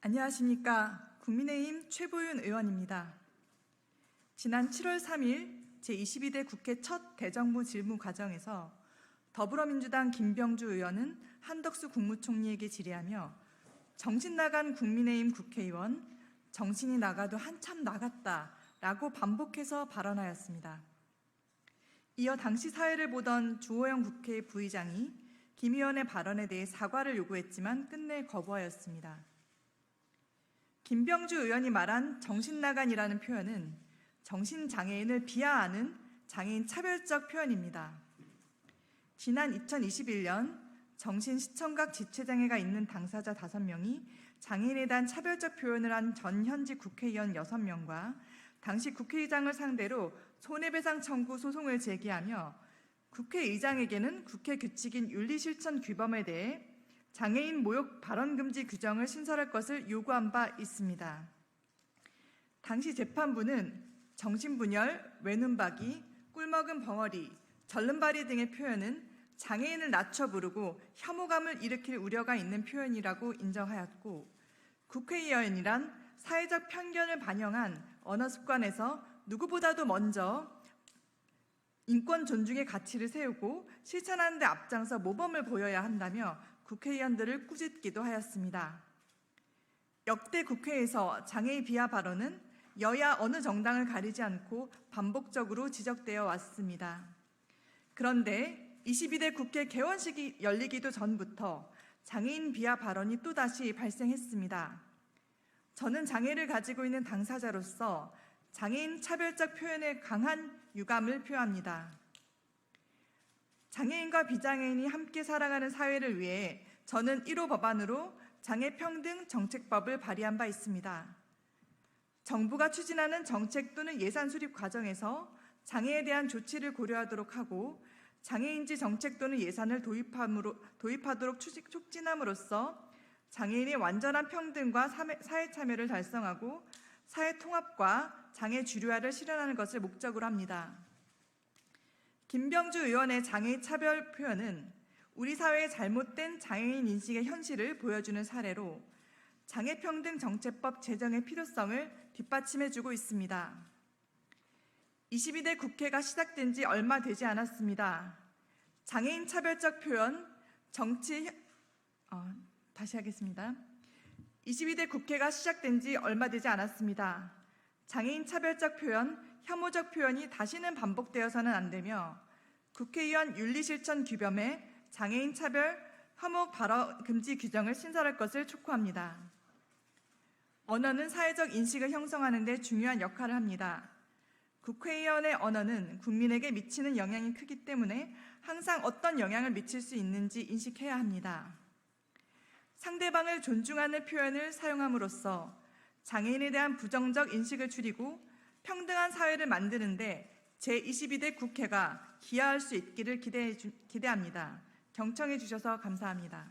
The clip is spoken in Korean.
안녕하십니까. 국민의힘 최보윤 의원입니다. 지난 7월 3일 제22대 국회 첫 대정부 질문 과정에서 더불어민주당 김병주 의원은 한덕수 국무총리에게 질의하며 정신 나간 국민의힘 국회의원, 정신이 나가도 한참 나갔다라고 반복해서 발언하였습니다. 이어 당시 사회를 보던 주호영 국회 부의장이 김 의원의 발언에 대해 사과를 요구했지만 끝내 거부하였습니다. 김병주 의원이 말한 정신나간이라는 표현은 정신장애인을 비하하는 장애인 차별적 표현입니다. 지난 2021년 정신시청각 지체장애가 있는 당사자 5명이 장애인에 대한 차별적 표현을 한 전 현직 국회의원 6명과 당시 국회의장을 상대로 손해배상 청구 소송을 제기하며 국회의장에게는 국회 규칙인 윤리실천규범에 대해 장애인 모욕 발언 금지 규정을 신설할 것을 요구한 바 있습니다. 당시 재판부는 정신분열, 외눈박이, 꿀먹은 벙어리, 절름발이 등의 표현은 장애인을 낮춰 부르고 혐오감을 일으킬 우려가 있는 표현이라고 인정하였고, 국회의원이란 사회적 편견을 반영한 언어 습관에서 누구보다도 먼저 인권 존중의 가치를 세우고 실천하는 데 앞장서 모범을 보여야 한다며 국회의원들을 꾸짖기도 하였습니다. 역대 국회에서 장애인 비하 발언은 여야 어느 정당을 가리지 않고 반복적으로 지적되어 왔습니다. 그런데 22대 국회 개원식이 열리기도 전부터 장애인 비하 발언이 또다시 발생했습니다. 저는 장애를 가지고 있는 당사자로서 장애인 차별적 표현에 강한 유감을 표합니다. 장애인과 비장애인이 함께 살아가는 사회를 위해 저는 1호 법안으로 장애평등 정책법을 발의한 바 있습니다. 정부가 추진하는 정책 또는 예산 수립 과정에서 장애에 대한 조치를 고려하도록 하고 장애인지 정책 또는 예산을 도입하도록 촉진함으로써 장애인의 완전한 평등과 사회 참여를 달성하고 사회 통합과 장애 주류화를 실현하는 것을 목적으로 합니다. 김병주 의원의 장애인 차별 표현은 우리 사회의 잘못된 장애인 인식의 현실을 보여주는 사례로 장애평등 정책법 제정의 필요성을 뒷받침해주고 있습니다. 22대 국회가 시작된 지 얼마 되지 않았습니다. 장애인 차별적 표현, 다시 하겠습니다. 22대 국회가 시작된 지 얼마 되지 않았습니다. 장애인 차별적 표현, 혐오적 표현이 다시는 반복되어서는 안 되며 국회의원 윤리실천 규범에 장애인 차별, 혐오 발언 금지 규정을 신설할 것을 촉구합니다. 언어는 사회적 인식을 형성하는 데 중요한 역할을 합니다. 국회의원의 언어는 국민에게 미치는 영향이 크기 때문에 항상 어떤 영향을 미칠 수 있는지 인식해야 합니다. 상대방을 존중하는 표현을 사용함으로써 장애인에 대한 부정적 인식을 줄이고 평등한 사회를 만드는 데 제22대 국회가 기여할 수 있기를 기대합니다. 경청해 주셔서 감사합니다.